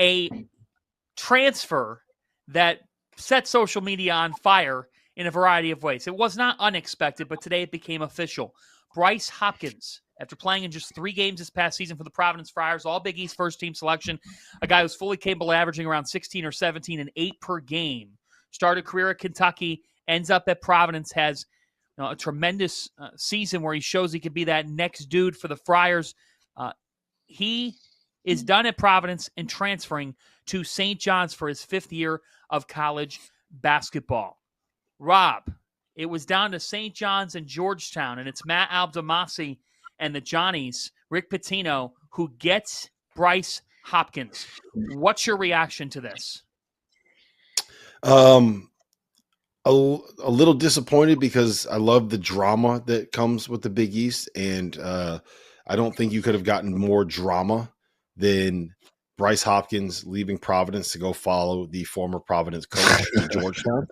a transfer that set social media on fire in a variety of ways. It was not unexpected, but today it became official. Bryce Hopkins, after playing in just 3 games this past season for the Providence Friars, all Big East first-team selection, a guy who's fully capable of averaging around 16 or 17 and 8 per game, started a career at Kentucky, ends up at Providence, has a tremendous season where he shows he could be that next dude for the Friars. He is done at Providence and transferring to St. John's for his 5th year of college basketball. Rob, it was down to St. John's and Georgetown, and it's Matt Abdelmassih and the Johnnies, Rick Pitino, who gets Bryce Hopkins. What's your reaction to this? A little disappointed because I love the drama that comes with the Big East, and I don't think you could have gotten more drama than Bryce Hopkins leaving Providence to go follow the former Providence coach to Georgetown.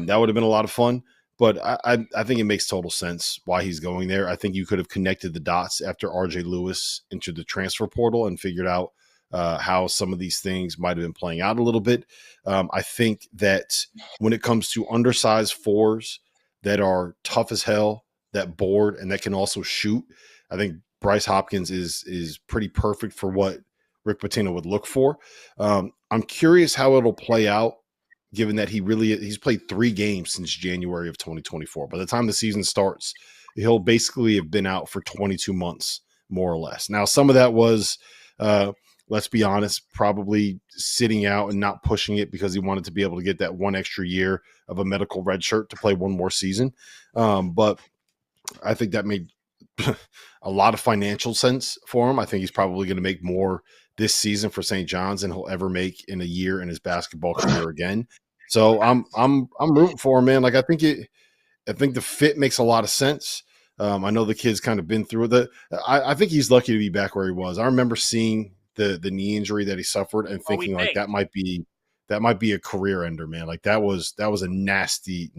That would have been a lot of fun, but I think it makes total sense why he's going there. I think you could have connected the dots after RJ Lewis entered the transfer portal and figured out how some of these things might have been playing out a little bit. I think that when it comes to undersized fours that are tough as hell, that board, and that can also shoot, I think Bryce Hopkins is pretty perfect for what Rick Pitino would look for. I'm curious how it'll play out, given that he's played 3 games since January of 2024. By the time the season starts, he'll basically have been out for 22 months, more or less. Now, some of that was let's be honest, probably sitting out and not pushing it because he wanted to be able to get that 1 extra year of a medical red shirt to play 1 more season. But I think that made a lot of financial sense for him. I think he's probably going to make more this season for St. John's than he'll ever make in a year in his basketball career again. So I'm rooting for him, man. Like, I think the fit makes a lot of sense. I know the kid's kind of been through it. I think he's lucky to be back where he was. I remember seeing the knee injury that he suffered and thinking like that might be a career ender, man. Like that was a nasty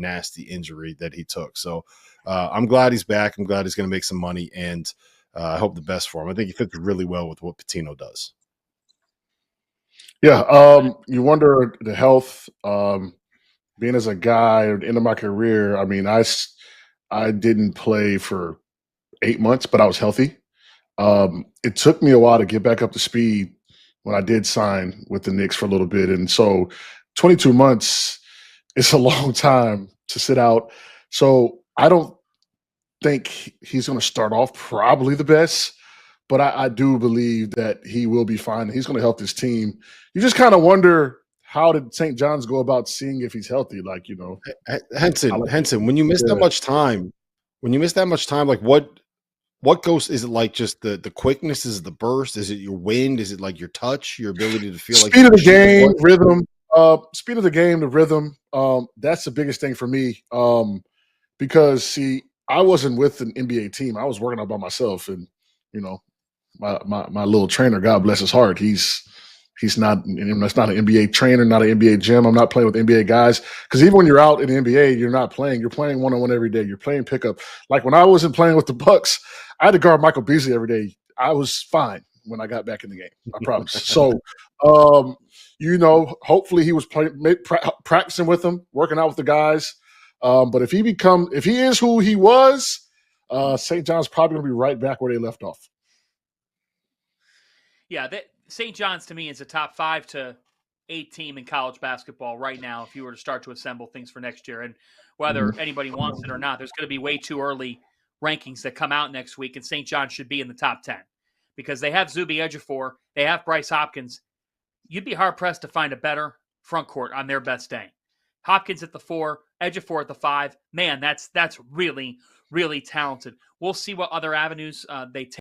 injury that he took. So I'm glad he's back. I'm glad he's going to make some money, and I hope the best for him. I think he fits really well with what Pitino does. Yeah, you wonder the health. Being as a guy at the end of my career, I mean, I didn't play for 8 months, but I was healthy. It took me a while to get back up to speed when I did sign with the Knicks for a little bit. And so 22 months is a long time to sit out. So I don't think he's going to start off probably the best, but I do believe that he will be fine. He's going to help this team. You just kind of wonder, how did St. John's go about seeing if he's healthy? Like, you know, Henson, when you miss that much time, like what goes? Is it like just the quickness? Is it the burst? Is it your wind? Is it like your touch, your ability to feel speed of the game, rhythm? Speed of the game, the rhythm. That's the biggest thing for me. Because see, I wasn't with an NBA team. I was working out by myself, and you know, my little trainer, God bless his heart, he's not an NBA trainer, not an NBA gym. I'm not playing with NBA guys, because even when you're out in the NBA, you're not playing. You're playing one-on-one every day. You're playing pickup. Like when I wasn't playing with the Bucks, I had to guard Michael Beasley every day. I was fine when I got back in the game. I promise. So, you know, hopefully he was practicing with them, working out with the guys. But if he is who he was, St. John's probably going to be right back where they left off. Yeah, St. John's to me is a top 5 to 8 team in college basketball right now if you were to start to assemble things for next year. And whether anybody wants it or not, there's going to be way too early rankings that come out next week, and St. John's should be in the top 10 because they have Zuby Ejiofor, they have Bryce Hopkins. You'd be hard-pressed to find a better front court on their best day. Hopkins at the 4, Ejiofor at the 5. Man, that's really, really talented. We'll see what other avenues they take.